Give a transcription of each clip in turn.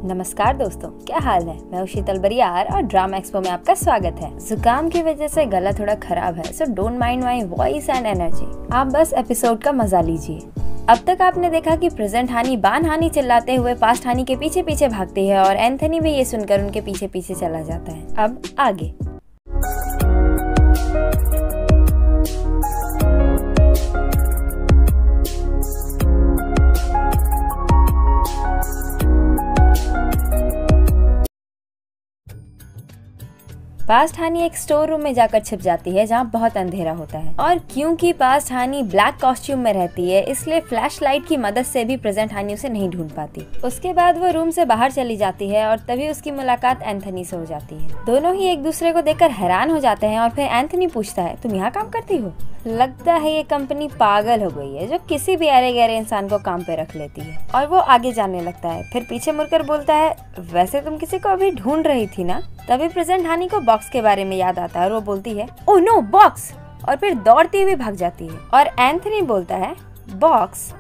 नमस्कार दोस्तों, क्या हाल है। मैं शीतल बरियार और ड्रामा एक्सपो में आपका स्वागत है। जुकाम की वजह से गला थोड़ा खराब है, so don't mind my voice and energy. आप बस एपिसोड का मजा लीजिए। अब तक आपने देखा कि प्रेजेंट हानी बान हानी चिल्लाते हुए पास्ट हानी के पीछे पीछे भागती है और एंथनी भी ये सुनकर उनके पीछे पीछे चला जाता है। अब आगे। पास्ट हानी एक स्टोर रूम में जाकर छिप जाती है जहाँ बहुत अंधेरा होता है, और क्योंकि पास्ट हानी ब्लैक कॉस्ट्यूम में रहती है इसलिए फ्लैश लाइट की मदद से भी प्रेजेंट हानी उसे नहीं ढूंढ पाती। उसके बाद वो रूम से बाहर चली जाती है और तभी उसकी मुलाकात एंथनी से हो जाती है। दोनों ही एक दूसरे को देखकर हैरान हो जाते हैं और फिर एंथनी पूछता है, तुम यहाँ काम करती हो? लगता है ये कंपनी पागल हो गई है जो किसी भी अरे गहरे इंसान को काम पे रख लेती है। और वो आगे जाने लगता है, फिर पीछे मुड़कर बोलता है, वैसे तुम किसी को अभी ढूंढ रही थी ना? तभी प्रेजेंट हानी को बॉक्स के बारे में याद आता है और वो बोलती है, ओह नो बॉक्स, और फिर दौड़ती हुई भाग जाती है। और एंथनी बोलता है, बॉक्स?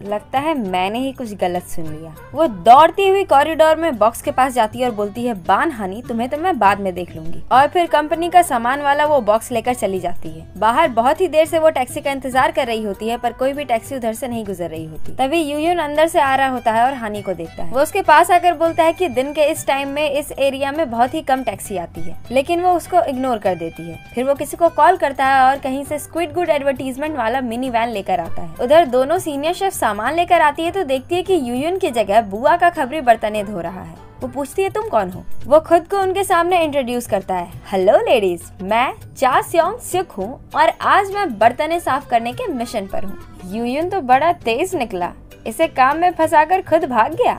लगता है मैंने ही कुछ गलत सुन लिया। वो दौड़ती हुई कॉरिडोर में बॉक्स के पास जाती है और बोलती है, बान हानी, तुम्हें तो मैं बाद में देख लूंगी। और फिर कंपनी का सामान वाला वो बॉक्स लेकर चली जाती है। बाहर बहुत ही देर से वो टैक्सी का इंतजार कर रही होती है पर कोई भी टैक्सी उधर से नहीं गुजर रही होती। तभी यूयुन अंदर से आ रहा होता है और हानी को देखता है। वो उसके पास आकर बोलता है कि दिन के इस टाइम में इस एरिया में बहुत ही कम टैक्सी आती है, लेकिन वो उसको इग्नोर कर देती है। फिर वो किसी को कॉल करता है और कहीं से स्क्विड गुड एडवर्टीजमेंट वाला मिनी वैन लेकर आता है। उधर दोनों सीनियर शेफ सामान लेकर आती है तो देखती है कि यूयुन की जगह बुआ का खबरी बर्तने धो रहा है। वो पूछती है, तुम कौन हो? वो खुद को उनके सामने इंट्रोड्यूस करता है, हेलो लेडीज, मैं चा स्योंग सिक हूँ और आज मैं बर्तने साफ करने के मिशन पर हूँ। यूयुन तो बड़ा तेज निकला, इसे काम में फंसाकर खुद भाग गया।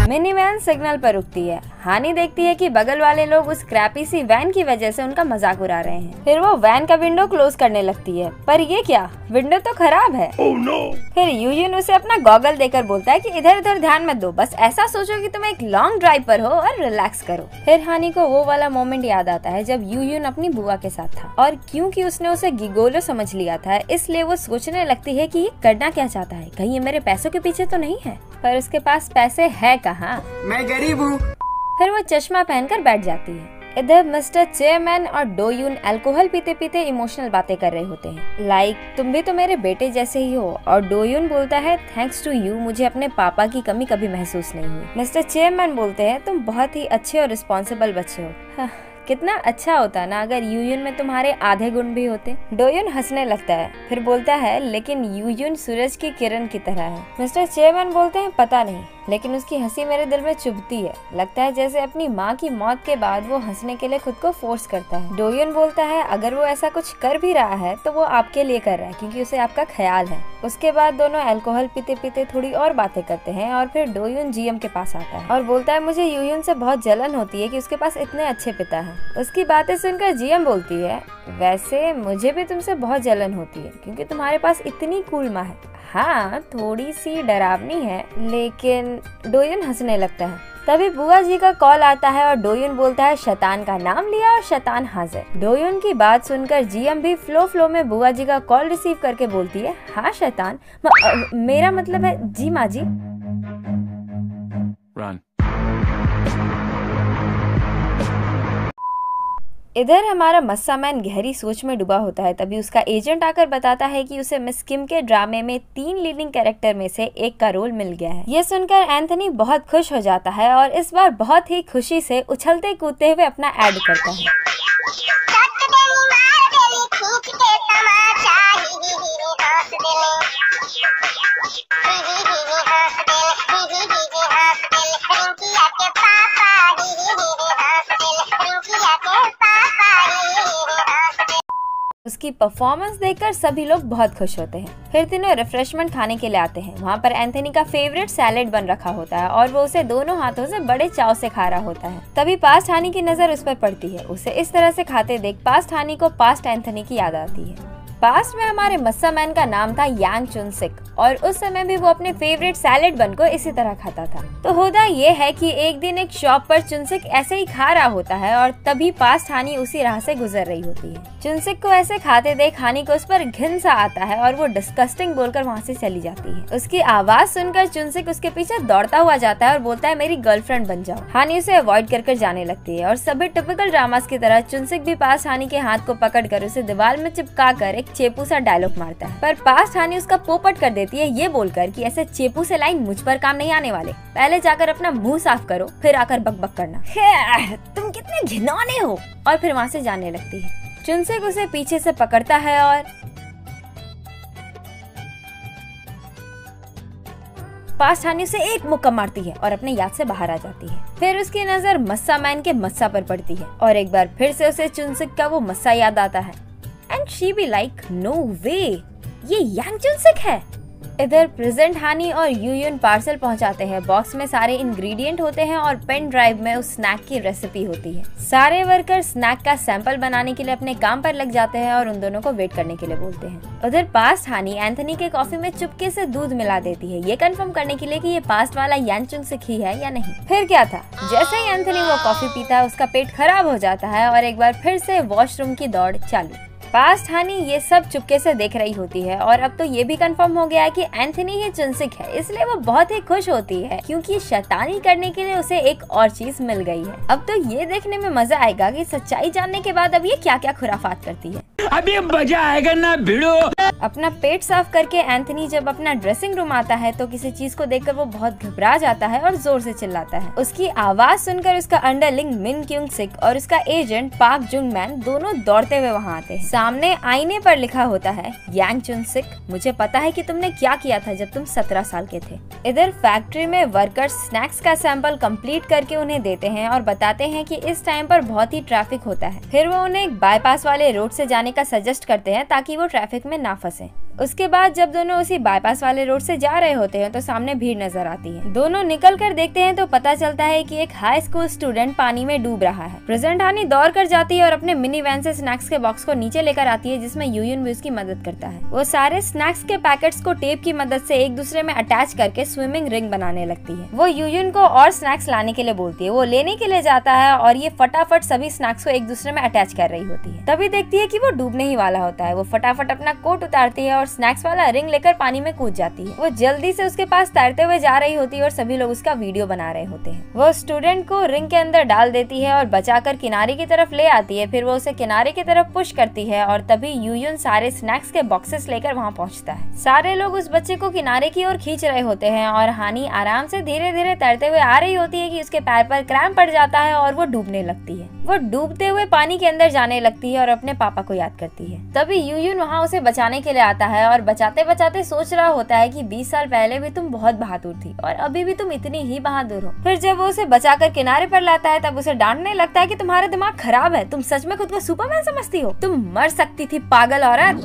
मिनी वैन सिग्नल पर रुकती है। हानी देखती है कि बगल वाले लोग उस क्रैपी सी वैन की वजह से उनका मजाक उड़ा रहे हैं। फिर वो वैन का विंडो क्लोज करने लगती है, पर ये क्या, विंडो तो खराब है। oh, no. फिर यूयुन उसे अपना गॉगल देकर बोलता है कि इधर उधर ध्यान मत दो, बस ऐसा सोचो कि तुम एक लॉन्ग ड्राइव पर हो और रिलैक्स करो। फिर हानी को वो वाला मोमेंट याद आता है जब यूयुन अपनी बुआ के साथ था, और क्योंकि उसने उसे गिगोलो समझ लिया था इसलिए वो सोचने लगती है कि ये करना क्या चाहता है, कहीं ये मेरे पैसों के पीछे तो नहीं है। पर उसके पास पैसे है कहाँ, मैं गरीब हूँ। फिर वो चश्मा पहनकर बैठ जाती है। इधर मिस्टर चेयरमैन और डोयुन अल्कोहल पीते पीते इमोशनल बातें कर रहे होते हैं, लाइक तुम भी तो मेरे बेटे जैसे ही हो। और डोयुन बोलता है, थैंक्स टू यू मुझे अपने पापा की कमी कभी महसूस नहीं हुई। मिस्टर चेयरमैन बोलते हैं, तुम बहुत ही अच्छे और रिस्पॉन्सिबल बच्चे हो। कितना अच्छा होता ना अगर यूयुन में तुम्हारे आधे गुण भी होते। डोयुन हंसने लगता है, फिर बोलता है, लेकिन यूयुन सूरज की किरण की तरह है। मिस्टर चेयरमैन बोलते हैं, पता नहीं, लेकिन उसकी हंसी मेरे दिल में चुभती है। लगता है जैसे अपनी माँ की मौत के बाद वो हंसने के लिए खुद को फोर्स करता है। डोयुन बोलता है, अगर वो ऐसा कुछ कर भी रहा है तो वो आपके लिए कर रहा है क्योंकि उसे आपका ख्याल है। उसके बाद दोनों अल्कोहल पीते पीते थोड़ी और बातें करते हैं और फिर डोयुन जीएम के पास आता है और बोलता है, मुझे यूयुन से बहुत जलन होती है कि उसके पास इतने अच्छे पिता हैं। उसकी बातें सुनकर जीएम बोलती है, वैसे मुझे भी तुमसे बहुत जलन होती है क्योंकि तुम्हारे पास इतनी कूल माँ है। हाँ, थोड़ी सी डरावनी है, लेकिन डोयुन हंसने लगता है। तभी बुआ जी का कॉल आता है और डोयुन बोलता है, शैतान का नाम लिया और शैतान हाजिर। डोयुन की बात सुनकर जीएम भी फ्लो में बुआ जी का कॉल रिसीव करके बोलती है, हाँ शैतान, मेरा मतलब है जी माँ जी। Run. इधर हमारा मस्सा मैन गहरी सोच में डूबा होता है। तभी उसका एजेंट आकर बताता है कि उसे मिस किम के ड्रामे में 3 लीडिंग कैरेक्टर में से एक का रोल मिल गया है। ये सुनकर एंथनी बहुत खुश हो जाता है और इस बार बहुत ही खुशी से उछलते कूदते हुए अपना ऐड करता है। उसकी परफॉर्मेंस देखकर सभी लोग बहुत खुश होते हैं। फिर तीनों रिफ्रेशमेंट खाने के लिए आते हैं। वहाँ पर एंथनी का फेवरेट सैलेड बन रखा होता है और वो उसे दोनों हाथों से बड़े चाव से खा रहा होता है। तभी पास्ट हानी की नजर उस पर पड़ती है। उसे इस तरह से खाते देख पास्ट हानी को पास्ट एंथनी की याद आती है। पास्ट में हमारे मस्सा मैन का नाम था यांग चुनसिक और उस समय भी वो अपने फेवरेट सैलेड बन को इसी तरह खाता था। तो होता ये है कि एक दिन एक शॉप पर चुनसिक ऐसे ही खा रहा होता है और तभी पास्ट हानि उसी राह से गुजर रही होती है। चुनसिक को ऐसे खाते देख हानि को उस पर घिन सा आता है और वो डिस्गस्टिंग बोलकर वहाँ से चली जाती है। उसकी आवाज सुनकर चुनसिक उसके पीछे दौड़ता हुआ जाता है और बोलता है मेरी गर्लफ्रेंड बन जाओ। हानि उसे अवॉइड कर जाने लगती है और सभी टिपिकल ड्रामास की तरह चुनसिक भी पास्ट हानि के हाथ को पकड़कर उसे दीवार में चिपका कर एक चेपू सा डायलॉग मारता है, पर पास्ट हानि उसका पोपट कर देती है ये बोलकर कि ऐसे चेपू से लाइन मुझ पर काम नहीं आने वाले, पहले जाकर अपना मुंह साफ करो फिर आकर बकबक करना। तुम कितने घिनौने हो, और फिर वहाँ से जाने लगती है। चुनसिक उसे पीछे से पकड़ता है और पास्ट हानि उसे एक मुक्का मारती है और अपने याद से बाहर आ जाती है। फिर उसकी नजर मस्सा मैन के मस्सा पर पड़ती है और एक बार फिर से उसे चुनसिक का वो मस्सा याद आता है। And she be like no way, ये यांग चुनसिक है। इधर प्रेजेंट हानि और यूयुन पार्सल पहुंचाते हैं। बॉक्स में सारे इंग्रेडिएंट होते हैं और पेन ड्राइव में उस स्नैक की रेसिपी होती है। सारे वर्कर स्नैक का सैंपल बनाने के लिए अपने काम पर लग जाते हैं और उन दोनों को वेट करने के लिए बोलते हैं। उधर पास्ट हानि एंथनी के कॉफी में चुपके से दूध मिला देती है, ये कंफर्म करने के लिए कि ये पास्ट वाला यांग चुनसिक ही है या नहीं। फिर क्या था, जैसे ही एंथनी वो कॉफी पीता है उसका पेट खराब हो जाता है और एक बार फिर से वॉशरूम की दौड़ चालू। पास्ट हानि ये सब चुपके से देख रही होती है और अब तो ये भी कंफर्म हो गया है कि एंथनी ही चुनसिक है, इसलिए वो बहुत ही खुश होती है क्योंकि शैतानी करने के लिए उसे एक और चीज मिल गई है। अब तो ये देखने में मजा आएगा कि सच्चाई जानने के बाद अब ये क्या क्या खुराफात करती है। अभी मजा आएगा ना भिड़ो। अपना पेट साफ करके एंथनी जब अपना ड्रेसिंग रूम आता है तो किसी चीज को देखकर वो बहुत घबरा जाता है और जोर से चिल्लाता है। उसकी आवाज सुनकर उसका अंडरलिंग मिन क्यूंग सिक और उसका एजेंट पाक जुंग मैन दोनों दौड़ते हुए वहाँ आते हैं। सामने आईने पर लिखा होता है यांग चुनसिक, मुझे पता है कि तुमने क्या किया था जब तुम 17 साल के थे। इधर फैक्ट्री में वर्कर्स स्नैक्स का सैंपल कंप्लीट करके उन्हें देते हैं और बताते हैं कि इस टाइम पर बहुत ही ट्रैफिक होता है। फिर वो उन्हें एक बाईपास वाले रोड से जाने का सजेस्ट करते हैं ताकि वो ट्रैफिक में ना फंसे। उसके बाद जब दोनों उसी बाईपास वाले रोड से जा रहे होते हैं तो सामने भीड़ नजर आती है। दोनों निकल कर देखते हैं तो पता चलता है कि एक हाई स्कूल स्टूडेंट पानी में डूब रहा है। प्रेजेंट हानि दौड़ कर जाती है और अपने मिनी वैन से स्नैक्स के बॉक्स को नीचे लेकर आती है जिसमें यूयुन भी उसकी मदद करता है। वो सारे स्नैक्स के पैकेट्स को टेप की मदद से एक दूसरे में अटैच करके स्विमिंग रिंग बनाने लगती है। वो यूयुन को और स्नैक्स लाने के लिए बोलती है। वो लेने के लिए जाता है और ये फटाफट सभी स्नैक्स को एक दूसरे में अटैच कर रही होती है। तभी देखती है कि वो डूबने ही वाला होता है। वो फटाफट अपना कोट उतारती है और स्नैक्स वाला रिंग लेकर पानी में कूद जाती है। वो जल्दी से उसके पास तैरते हुए जा रही होती है और सभी लोग उसका वीडियो बना रहे होते हैं। वो स्टूडेंट को रिंग के अंदर डाल देती है और बचाकर किनारे की तरफ ले आती है। फिर वो उसे किनारे की तरफ पुश करती है और तभी यूयुन सारे स्नैक्स के बॉक्सेस लेकर वहाँ पहुँचता है। सारे लोग उस बच्चे को किनारे की ओर खींच रहे होते हैं और हानि आराम से धीरे धीरे तैरते हुए आ रही होती है कि उसके पैर पर क्रैम्प पड़ जाता है और वो डूबने लगती है। वो डूबते हुए पानी के अंदर जाने लगती है और अपने पापा को याद करती है। तभी यूयुन वहाँ उसे बचाने के लिए आता है और बचाते बचाते सोच रहा होता है कि 20 साल पहले भी तुम बहुत बहादुर थी और अभी भी तुम इतनी ही बहादुर हो। फिर जब वो उसे बचाकर किनारे पर लाता है तब उसे डांटने लगता है कि तुम्हारा दिमाग खराब है, तुम सच में खुद को सुपरमैन समझती हो, तुम मर सकती थी पागल औरत।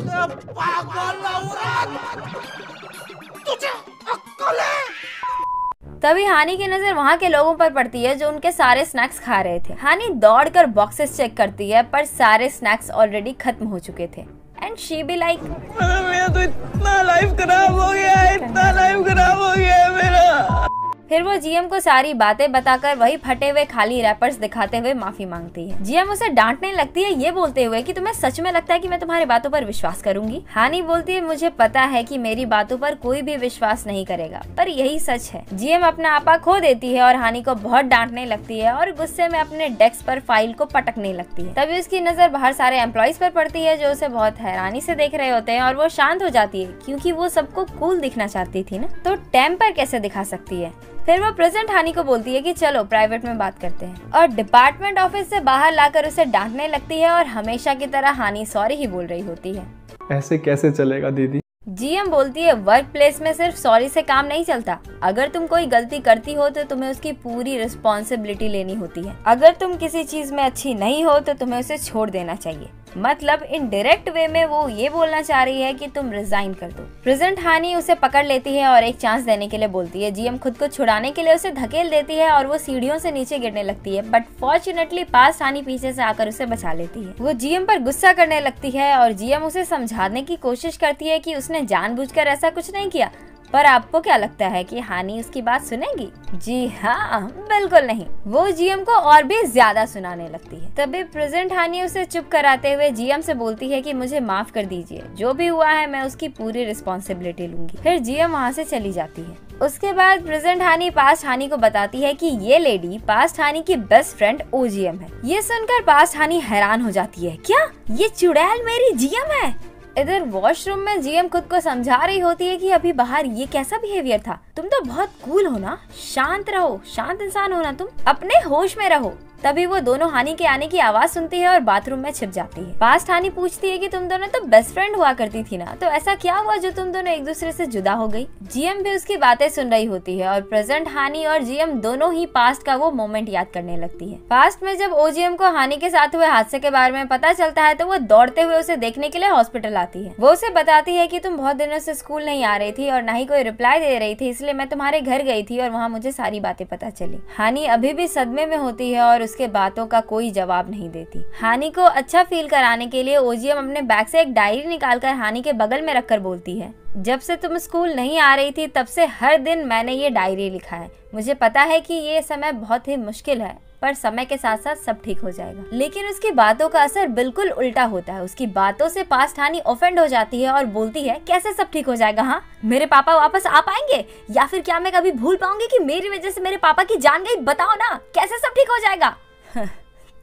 तभी हानि की नजर वहाँ के लोगों पर पड़ती है जो उनके सारे स्नैक्स खा रहे थे। हानि दौड़कर बॉक्सेस चेक करती है पर सारे स्नैक्स ऑलरेडी खत्म हो चुके थे। एंड शी बी लाइक मेरा तो इतना लाइफ खराब हो गया है, इतना लाइफ खराब हो गया है मेरा। फिर वो जीएम को सारी बातें बताकर वही फटे हुए खाली रैपर्स दिखाते हुए माफी मांगती है। जीएम उसे डांटने लगती है ये बोलते हुए कि तुम्हें सच में लगता है कि मैं तुम्हारी बातों पर विश्वास करूंगी। हानि बोलती है मुझे पता है कि मेरी बातों पर कोई भी विश्वास नहीं करेगा पर यही सच है। जीएम अपना आपा खो देती है और हानि को बहुत डांटने लगती है और गुस्से में अपने डेस्क पर फाइल को पटकने लगती है। तभी उसकी नजर बाहर सारे एम्प्लॉइज पर पड़ती है जो उसे बहुत हैरानी से देख रहे होते हैं और वो शांत हो जाती है क्योंकि वो सबको कूल दिखना चाहती थी ना, तो टेम्पर कैसे दिखा सकती है। फिर वो प्रेजेंट हानि को बोलती है कि चलो प्राइवेट में बात करते हैं और डिपार्टमेंट ऑफिस से बाहर लाकर उसे डांटने लगती है और हमेशा की तरह हानि सॉरी ही बोल रही होती है। ऐसे कैसे चलेगा दीदी? जीएम बोलती है वर्क प्लेस में सिर्फ सॉरी से काम नहीं चलता। अगर तुम कोई गलती करती हो तो तुम्हें उसकी पूरी रिस्पॉन्सिबिलिटी लेनी होती है। अगर तुम किसी चीज में अच्छी नहीं हो तो तुम्हें उसे छोड़ देना चाहिए। मतलब इनडायरेक्ट वे में वो ये बोलना चाह रही है कि तुम रिजाइन कर दो। प्रेजेंट हानि उसे पकड़ लेती है और एक चांस देने के लिए बोलती है। जीएम खुद को छुड़ाने के लिए उसे धकेल देती है और वो सीढ़ियों से नीचे गिरने लगती है, बट फॉर्चुनेटली पास्ट हानि पीछे से आकर उसे बचा लेती है। वो जीएम पर गुस्सा करने लगती है और जीएम उसे समझाने की कोशिश करती है कि उसने जानबूझकर ऐसा कुछ नहीं किया। पर आपको क्या लगता है कि हानि उसकी बात सुनेगी? जी हाँ, बिल्कुल नहीं। वो जीएम को और भी ज्यादा सुनाने लगती है। तभी प्रेजेंट हानि उसे चुप कराते हुए जीएम से बोलती है कि मुझे माफ कर दीजिए, जो भी हुआ है मैं उसकी पूरी रिस्पॉन्सिबिलिटी लूंगी। फिर जीएम वहाँ से चली जाती है। उसके बाद प्रेजेंट हानि पास्ट हानि को बताती है कि ये लेडी पास्ट हानि की बेस्ट फ्रेंड ओजीएम है। ये सुनकर पास्ट हानि हैरान हो जाती है, क्या ये चुड़ैल मेरी जीएम है? इधर वॉशरूम में जीएम खुद को समझा रही होती है कि अभी बाहर ये कैसा बिहेवियर था। तुम तो बहुत कूल हो ना, शांत रहो, शांत इंसान हो ना, तुम अपने होश में रहो। तभी वो दोनों हानि के आने की आवाज सुनती है और बाथरूम में छिप जाती है। पास्ट हानि पूछती है कि तुम दोनों तो बेस्ट फ्रेंड हुआ करती थी ना, तो ऐसा क्या हुआ जो तुम दोनों एक दूसरे से जुदा हो गई? जीएम भी उसकी बातें सुन रही होती है और प्रेजेंट हानि और जीएम दोनों ही पास्ट का वो मोमेंट याद करने लगती है। पास्ट में जब ओजीएम को हानि के साथ हुए हादसे के बारे में पता चलता है तो वो दौड़ते हुए उसे देखने के लिए हॉस्पिटल आती है। वो उसे बताती है कि तुम बहुत दिनों से स्कूल नहीं आ रही थी और न ही कोई रिप्लाई दे रही थी, इसलिए मैं तुम्हारे घर गई थी और वहाँ मुझे सारी बातें पता चली। हानि अभी भी सदमे में होती है और उसके बातों का कोई जवाब नहीं देती। हानि को अच्छा फील कराने के लिए ओजीएम अपने बैग से एक डायरी निकालकर हानि के बगल में रखकर बोलती है, जब से तुम स्कूल नहीं आ रही थी तब से हर दिन मैंने ये डायरी लिखा है। मुझे पता है कि ये समय बहुत ही मुश्किल है, पर समय के साथ साथ सब ठीक हो जाएगा। लेकिन उसकी बातों का असर बिल्कुल उल्टा होता है। उसकी बातों से पास्ट हानि ऑफेंड हो जाती है और बोलती है, कैसे सब ठीक हो जाएगा? हाँ, मेरे पापा वापस आ पाएंगे या फिर क्या मैं कभी भूल पाऊंगी कि मेरी वजह से मेरे पापा की जान गई? बताओ ना, कैसे सब ठीक हो जाएगा?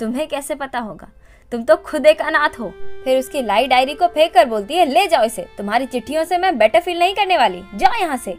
तुम्हें कैसे पता होगा, तुम तो खुद एक अनाथ हो। फिर उसकी लाई डायरी को फेंक कर बोलती है, ले जाओ इसे, तुम्हारी चिट्ठियों से मैं बेटर फील नहीं करने वाली, जाओ यहाँ से।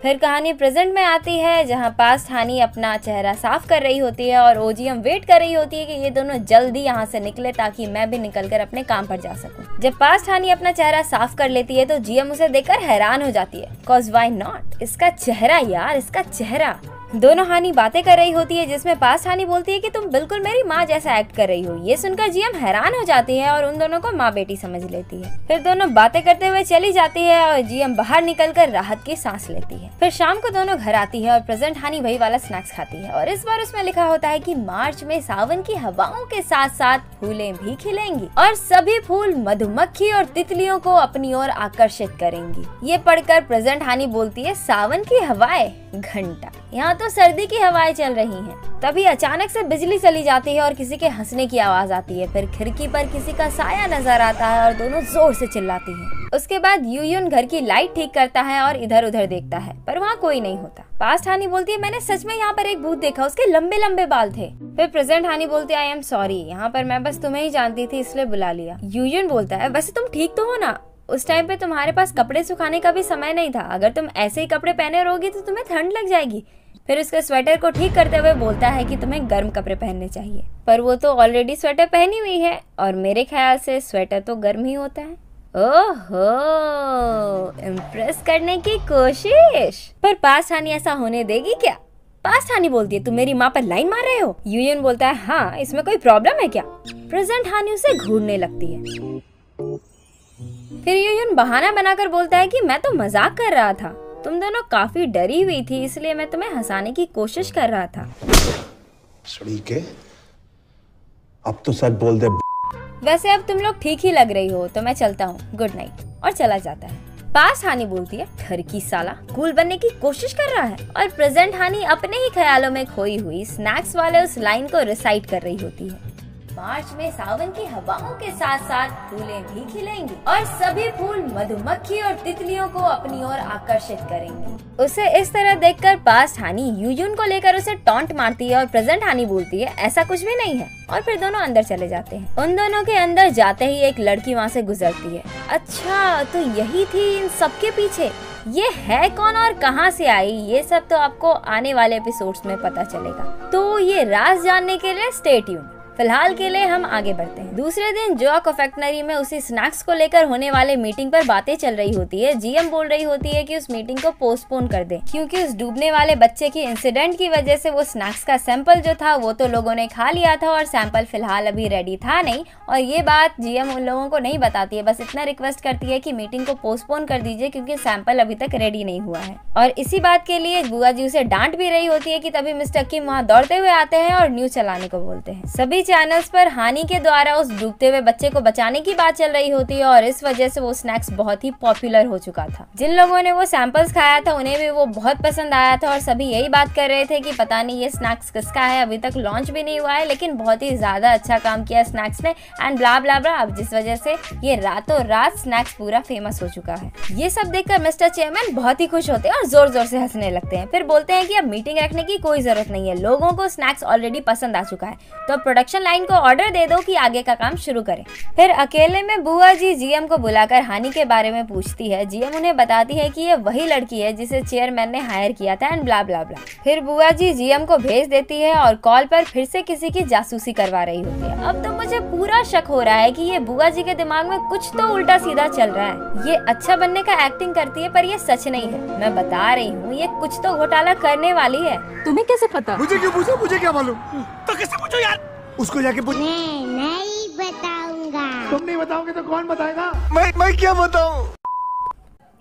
फिर कहानी प्रेजेंट में आती है, जहाँ पास्ट हानि अपना चेहरा साफ कर रही होती है और ओजीएम वेट कर रही होती है कि ये दोनों जल्दी यहाँ से निकले ताकि मैं भी निकलकर अपने काम पर जा सकूं। जब पास्ट हानि अपना चेहरा साफ कर लेती है तो जीएम उसे देखकर हैरान हो जाती है, कॉज व्हाई नॉट, इसका चेहरा यार, इसका चेहरा। दोनों हानि बातें कर रही होती है जिसमें पास्ट हानि बोलती है कि तुम बिल्कुल मेरी माँ जैसा एक्ट कर रही हो। ये सुनकर जीएम हैरान हो जाती है और उन दोनों को माँ बेटी समझ लेती है। फिर दोनों बातें करते हुए चली जाती है और जीएम बाहर निकलकर राहत की सांस लेती है। फिर शाम को दोनों घर आती है और प्रेजेंट हानि वही वाला स्नैक्स खाती है और इस बार उसमें लिखा होता है कि मार्च में सावन की हवाओं के साथ साथ फूलें भी खिलेंगी और सभी फूल मधुमक्खी और तितलियों को अपनी ओर आकर्षित करेंगी। ये पढ़कर प्रेजेंट हानि बोलती है, सावन की हवाएं? घंटा, यहाँ तो सर्दी की हवाएं चल रही हैं। तभी अचानक से बिजली चली जाती है और किसी के हंसने की आवाज आती है। फिर खिड़की पर किसी का साया नजर आता है और दोनों जोर से चिल्लाती हैं। उसके बाद यूयुन घर की लाइट ठीक करता है और इधर उधर देखता है, पर वहाँ कोई नहीं होता। पास्ट हानि बोलती है, मैंने सच में यहाँ पर एक भूत देखा, उसके लंबे लंबे बाल थे। फिर प्रेजेंट हानि बोलती है, आई एम सॉरी, यहाँ पर मैं बस तुम्हें ही जानती थी इसलिए बुला लिया। यूयुन बोलता है, वैसे तुम ठीक तो हो ना? उस टाइम पे तुम्हारे पास कपड़े सुखाने का भी समय नहीं था, अगर तुम ऐसे ही कपड़े पहने रहोगी तो तुम्हें ठंड लग जाएगी। फिर उसके स्वेटर को ठीक करते हुए बोलता है कि तुम्हें गर्म कपड़े पहनने चाहिए, पर वो तो ऑलरेडी स्वेटर पहनी हुई है और मेरे ख्याल से स्वेटर तो गर्म ही होता है। ओहो, इम्प्रेस करने की कोशिश। पर पास्ट हानि ऐसा होने देगी क्या? पास्ट हानि बोलती है, तुम मेरी माँ पर लाइन मार रहे हो? यूयुन बोलता है, हाँ, इसमें कोई प्रॉब्लम है क्या? प्रेजेंट हानि उसे घूरने लगती है। फिर यूयुन बहाना बनाकर बोलता है कि मैं तो मजाक कर रहा था, तुम दोनों काफी डरी हुई थी इसलिए मैं तुम्हें हंसाने की कोशिश कर रहा था। सड़ी के, अब तो सच बोल दे। वैसे अब तुम लोग ठीक ही लग रही हो तो मैं चलता हूँ, गुड नाइट, और चला जाता है। पास्ट हानि बोलती है, ठरकी साला कूल बनने की कोशिश कर रहा है। और प्रेजेंट हानि अपने ही ख्यालों में खोई हुई स्नैक्स वाले उस लाइन को रिसाइट कर रही होती है। मार्च में सावन की हवाओं के साथ साथ फूलें भी खिलेंगी और सभी फूल मधुमक्खी और तितलियों को अपनी ओर आकर्षित करेंगे। उसे इस तरह देखकर पास्ट हानि यूयुन को लेकर उसे टॉन्ट मारती है और प्रेजेंट हानि बोलती है, ऐसा कुछ भी नहीं है, और फिर दोनों अंदर चले जाते हैं। उन दोनों के अंदर जाते ही एक लड़की वहाँ से गुजरती है। अच्छा, तो यही थी इन सबके पीछे। ये है कौन और कहां से आई, ये सब तो आपको आने वाले एपिसोड्स में पता चलेगा। तो ये राज जानने के लिए स्टे ट्यून्ड। फिलहाल के लिए हम आगे बढ़ते हैं। दूसरे दिन जोआ कॉन्फेक्शनरी में उसी स्नैक्स को लेकर होने वाले मीटिंग पर बातें चल रही होती है। जीएम बोल रही होती है कि उस मीटिंग को पोस्टपोन कर दे, क्योंकि उस डूबने वाले बच्चे की इंसिडेंट की वजह से वो स्नैक्स का सैंपल जो था वो तो लोगों ने खा लिया था और सैंपल फिलहाल अभी रेडी था नहीं। और ये बात जीएम उन लोगों को नहीं बताती है, बस इतना रिक्वेस्ट करती है कि मीटिंग को पोस्टपोन कर दीजिए क्योंकि सैंपल अभी तक रेडी नहीं हुआ है। और इसी बात के लिए बुआ जी उसे डांट भी रही होती है कि तभी मिस्टर किम वहाँ दौड़ते हुए आते हैं और न्यूज चलाने को बोलते हैं। सभी चैनल्स पर हानि के द्वारा उस डूबते हुए बच्चे को बचाने की बात चल रही होती है और इस वजह से वो स्नैक्स बहुत ही पॉपुलर हो चुका था। जिन लोगों ने वो सैंपल्स खाया था उन्हें भी वो बहुत पसंद आया था और सभी यही बात कर रहे थे कि पता नहीं ये स्नैक्स किसका है, अभी तक लॉन्च भी नहीं हुआ है लेकिन बहुत ही ज्यादा अच्छा काम किया स्नैक्स ने एंड ब्ला ब्ला ब्ला, जिस वजह से ये रातों रात स्नैक्स पूरा फेमस हो चुका है। ये सब देखकर मिस्टर चेयरमैन बहुत ही खुश होते हैं और जोर जोर से हंसने लगते हैं। फिर बोलते हैं कि अब मीटिंग रखने की कोई जरूरत नहीं है, लोगों को स्नैक्स ऑलरेडी पसंद आ चुका है, तो प्रोडक्शन लाइन को ऑर्डर दे दो कि आगे का काम शुरू करें। फिर अकेले में बुआ जी जीएम को बुलाकर हानि के बारे में पूछती है। जीएम उन्हें बताती है कि ये वही लड़की है जिसे चेयरमैन ने हायर किया था एंड ब्ला ब्ला ब्ला। फिर बुआ जी जीएम को भेज देती है और कॉल पर फिर से किसी की जासूसी करवा रही होती है। अब तो मुझे पूरा शक हो रहा है कि ये बुआ जी के दिमाग में कुछ तो उल्टा सीधा चल रहा है। ये अच्छा बनने का एक्टिंग करती है पर ये सच नहीं है, मैं बता रही हूँ, ये कुछ तो घोटाला करने वाली है। तुम्हें कैसे पता? मुझे क्यों पूछो? मुझे क्या मालूम? तो किससे पूछो यार? उसको जाके पूछ। मैं नहीं बताऊंगा। तुम नहीं बताओगे तो कौन बताएगा? मैं क्या बताऊं?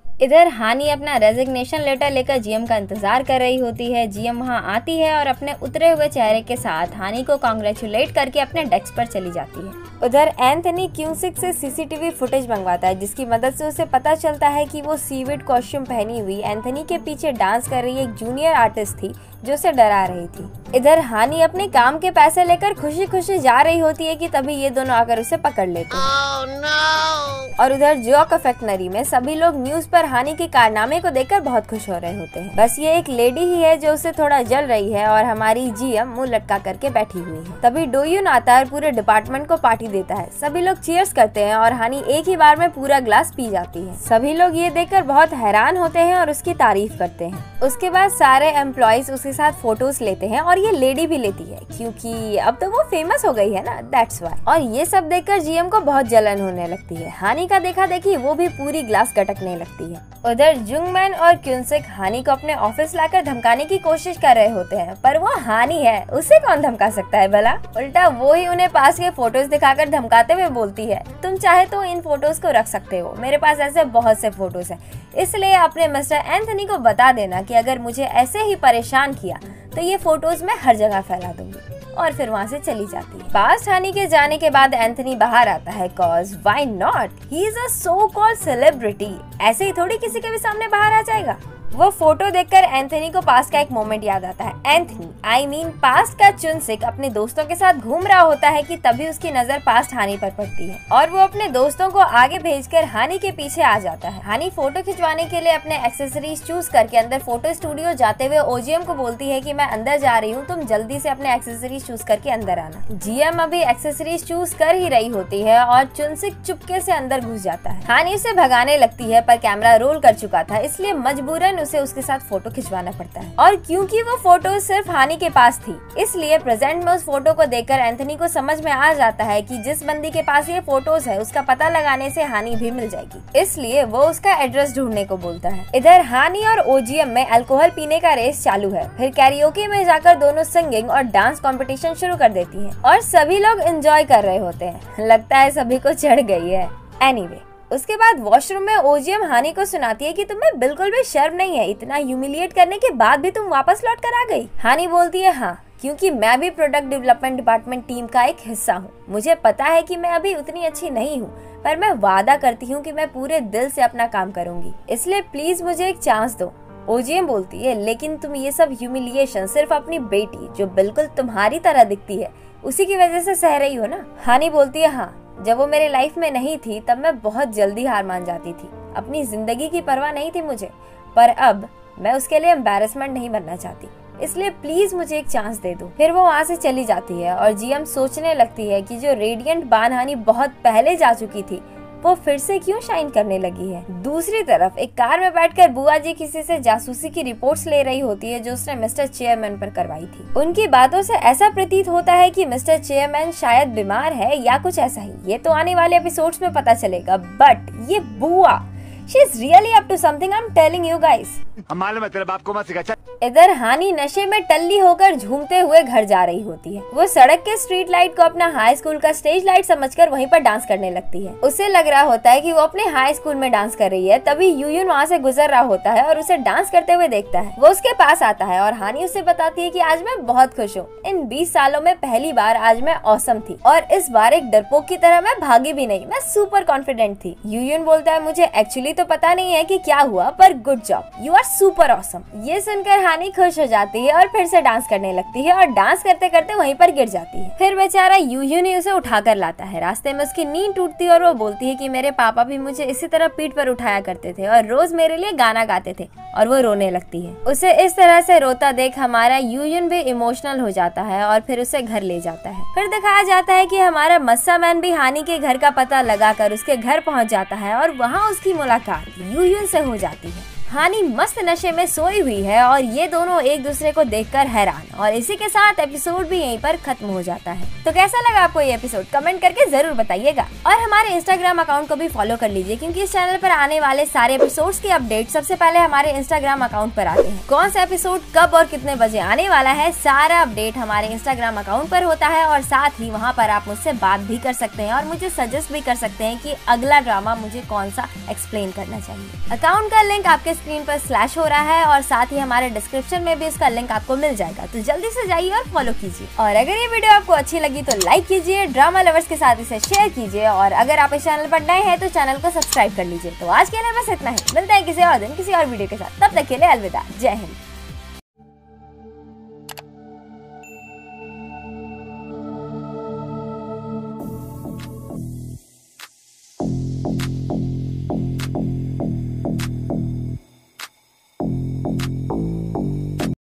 इधर हानि अपना रेजिग्नेशन लेटर लेकर जीएम का इंतजार कर रही होती है। जीएम वहां आती है और अपने उतरे हुए चेहरे के साथ हानि को कांग्रेचुलेट करके अपने डेस्क पर चली जाती है। उधर एंथनी क्यूसिक से सीसीटीवी फुटेज मंगवाता है जिसकी मदद से उसे पता चलता है कि वो सीविड कॉस्ट्यूम पहनी हुई एंथनी के पीछे डांस कर रही एक जूनियर आर्टिस्ट थी जो उसे डरा रही थी। इधर हानि अपने काम के पैसे लेकर खुशी खुशी जा रही होती है कि तभी ये दोनों आकर उसे पकड़ लेते हैं। Oh, no! और उधर जोआ कॉन्फेक्शनरी में सभी लोग न्यूज पर हानि के कारनामे को देखकर बहुत खुश हो रहे होते हैं। बस ये एक लेडी ही है जो उससे थोड़ा जल रही है और हमारी जीएम मुंह लटका करके बैठी हुई है। तभी डोयून आता है और पूरे डिपार्टमेंट को पार्टी देता है। सभी लोग चीयर्स करते हैं और हानि एक ही बार में पूरा ग्लास पी जाती है। सभी लोग ये देखकर बहुत हैरान होते हैं और उसकी तारीफ करते हैं। उसके बाद सारे एम्प्लॉइज उसके साथ फोटोज लेते हैं और ये लेडी भी लेती है क्योंकि अब तो वो फेमस हो गई है ना, दैट्स व्हाई। और ये सब देखकर जीएम को बहुत जलन होने लगती है। हानि का देखा देखी वो भी पूरी ग्लास गटकने लगती है। उधर जुंगमैन और क्यूनसिक हानि को अपने ऑफिस लाकर धमकाने की कोशिश कर रहे होते हैं पर वो हानि है, उसे कौन धमका सकता है भला। उल्टा वो ही उन्हें पास के फोटोज दिखाकर धमकाते हुए बोलती है, तुम चाहे तो इन फोटोज को रख सकते हो, मेरे पास ऐसे बहुत से फोटोज हैं, इसलिए अपने मिस्टर एंथनी को बता देना कि अगर मुझे ऐसे ही परेशान किया तो ये फोटोज मैं हर जगह फैला दूंगी। और फिर वहाँ से चली जाती है। पास्ट हानि के जाने के बाद एंथनी बाहर आता है cause why not, he is a so called celebrity, ऐसे ही थोड़ी किसी के भी सामने बाहर आ जाएगा। वो फोटो देखकर एंथनी को पास्ट का एक मोमेंट याद आता है। एंथनी आई मीन पास्ट का चुनसिक अपने दोस्तों के साथ घूम रहा होता है कि तभी उसकी नजर पास्ट हानि पर पड़ती है और वो अपने दोस्तों को आगे भेजकर हानि के पीछे आ जाता है। हानि फोटो खिंचवाने के लिए अपने एक्सेसरीज चूज करके अंदर फोटो स्टूडियो जाते हुए ओजीएम को बोलती है कि मैं अंदर जा रही हूँ, तुम जल्दी से अपने एक्सेसरीज चूज करके अंदर आना। जीएम अभी एक्सेसरीज चूज कर ही रही होती है और चुनसिक चुपके से अंदर घुस जाता है। हानि उसे भगाने लगती है पर कैमरा रोल कर चुका था, इसलिए मजबूरन उसे उसके साथ फोटो खिंचवाना पड़ता है। और क्योंकि वो फोटो सिर्फ हानि के पास थी इसलिए प्रेजेंट में उस फोटो को देखकर एंथनी को समझ में आ जाता है कि जिस बंदी के पास ये फोटोज है उसका पता लगाने से हानि भी मिल जाएगी, इसलिए वो उसका एड्रेस ढूंढने को बोलता है। इधर हानि और ओजीएम में अल्कोहल पीने का रेस चालू है। फिर कैरियोके में जाकर दोनों सिंगिंग और डांस कंपटीशन शुरू कर देती हैं और सभी लोग एंजॉय कर रहे होते हैं। लगता है सभी को चढ़ गई है। एनीवे उसके बाद वॉशरूम में ओजीएम हानि को सुनाती है कि तुम्हें बिल्कुल भी शर्म नहीं है, इतना ह्यूमिलिएट करने के बाद भी तुम वापस लौट कर आ गई। हानि बोलती है हाँ, क्योंकि मैं भी प्रोडक्ट डेवलपमेंट डिपार्टमेंट टीम का एक हिस्सा हूँ। मुझे पता है कि मैं अभी उतनी अच्छी नहीं हूँ पर मैं वादा करती हूँ कि मैं पूरे दिल से अपना काम करूंगी, इसलिए प्लीज मुझे एक चांस दो। ओजीएम बोलती है लेकिन तुम ये सब ह्यूमिलिएशन सिर्फ अपनी बेटी जो बिल्कुल तुम्हारी तरह दिखती है उसी की वजह से सह रही हो ना। हानि बोलती है हाँ, जब वो मेरे लाइफ में नहीं थी तब मैं बहुत जल्दी हार मान जाती थी, अपनी जिंदगी की परवाह नहीं थी मुझे, पर अब मैं उसके लिए एम्बैरेसमेंट नहीं बनना चाहती, इसलिए प्लीज मुझे एक चांस दे दो। फिर वो वहाँ से चली जाती है और जीएम सोचने लगती है कि जो रेडिएंट बान हानि बहुत पहले जा चुकी थी वो फिर से क्यों शाइन करने लगी है। दूसरी तरफ एक कार में बैठकर बुआ जी किसी से जासूसी की रिपोर्ट्स ले रही होती है जो उसने मिस्टर चेयरमैन पर करवाई थी। उनकी बातों से ऐसा प्रतीत होता है कि मिस्टर चेयरमैन शायद बीमार है या कुछ ऐसा ही। ये तो आने वाले एपिसोड्स में पता चलेगा। बट ये बुआ, she is really up to something, I'm telling you guys। मालूम है तेरे बाप को मत सिखा। इधर हानि नशे में टल्ली होकर झूमते हुए घर जा रही होती है। वो सड़क के स्ट्रीट लाइट को अपना हाई स्कूल का स्टेज लाइट समझकर वहीं पर डांस करने लगती है। उसे लग रहा होता है कि वो अपने हाई स्कूल में डांस कर रही है। तभी यूयुन वहाँ से गुजर रहा होता है और उसे डांस करते हुए देखता है। वो उसके पास आता है और हानि उसे बताती है कि आज मैं बहुत खुश हूँ। इन 20 सालों में पहली बार आज मैं ऑसम थी और इस बार एक डरपोक की तरह मैं भागी भी नहीं, मैं सुपर कॉन्फिडेंट थी। यूयुन बोलता है मुझे एक्चुअली तो पता नहीं है कि क्या हुआ, पर good job, you are super awesome. ये सुनकर हानि खुश हो जाती है और फिर से डांस करने लगती है और डांस करते करते वहीं पर गिर जाती है। फिर बेचारा यूयुन ही उसे उठाकर लाता है। रास्ते में उसकी नींद टूटती है और वो बोलती है कि मेरे पापा भी मुझे इसी तरह पीठ पर उठाया करते थे और रोज मेरे लिए गाना गाते थे, और वो रोने लगती है। उसे इस तरह से रोता देख हमारा यूयुन भी इमोशनल हो जाता है और फिर उसे घर ले जाता है। फिर दिखाया जाता है कि हमारा मस्सा मैन भी हानि के घर का पता लगाकर उसके घर पहुंच जाता है और वहाँ उसकी मुलाकात यूयुन से हो जाती है। हानि मस्त नशे में सोई हुई है और ये दोनों एक दूसरे को देखकर हैरान, और इसी के साथ एपिसोड भी यहीं पर खत्म हो जाता है। तो कैसा लगा आपको ये एपिसोड, कमेंट करके जरूर बताइएगा। और हमारे इंस्टाग्राम अकाउंट को भी फॉलो कर लीजिए, क्योंकि इस चैनल पर आने वाले सारे एपिसोड्स के अपडेट सबसे पहले हमारे इंस्टाग्राम अकाउंट पर आते हैं। कौन सा एपिसोड कब और कितने बजे आने वाला है, सारा अपडेट हमारे इंस्टाग्राम अकाउंट पर होता है। और साथ ही वहाँ पर आप मुझसे बात भी कर सकते हैं और मुझे सजेस्ट भी कर सकते हैं कि अगला ड्रामा मुझे कौन सा एक्सप्लेन करना चाहिए। अकाउंट का लिंक आपके स्क्रीन पर स्लैश हो रहा है और साथ ही हमारे डिस्क्रिप्शन में भी उसका लिंक आपको मिल जाएगा, तो जल्दी से जाइए और फॉलो कीजिए। और अगर ये वीडियो आपको अच्छी लगी तो लाइक कीजिए, ड्रामा लवर्स के साथ इसे शेयर कीजिए, और अगर आप इस चैनल पर नए हैं तो चैनल को सब्सक्राइब कर लीजिए। तो आज के लिए बस इतना ही, मिलते हैं किसी और दिन किसी और वीडियो के साथ, तब तक के लिए अलविदा, जय हिंद।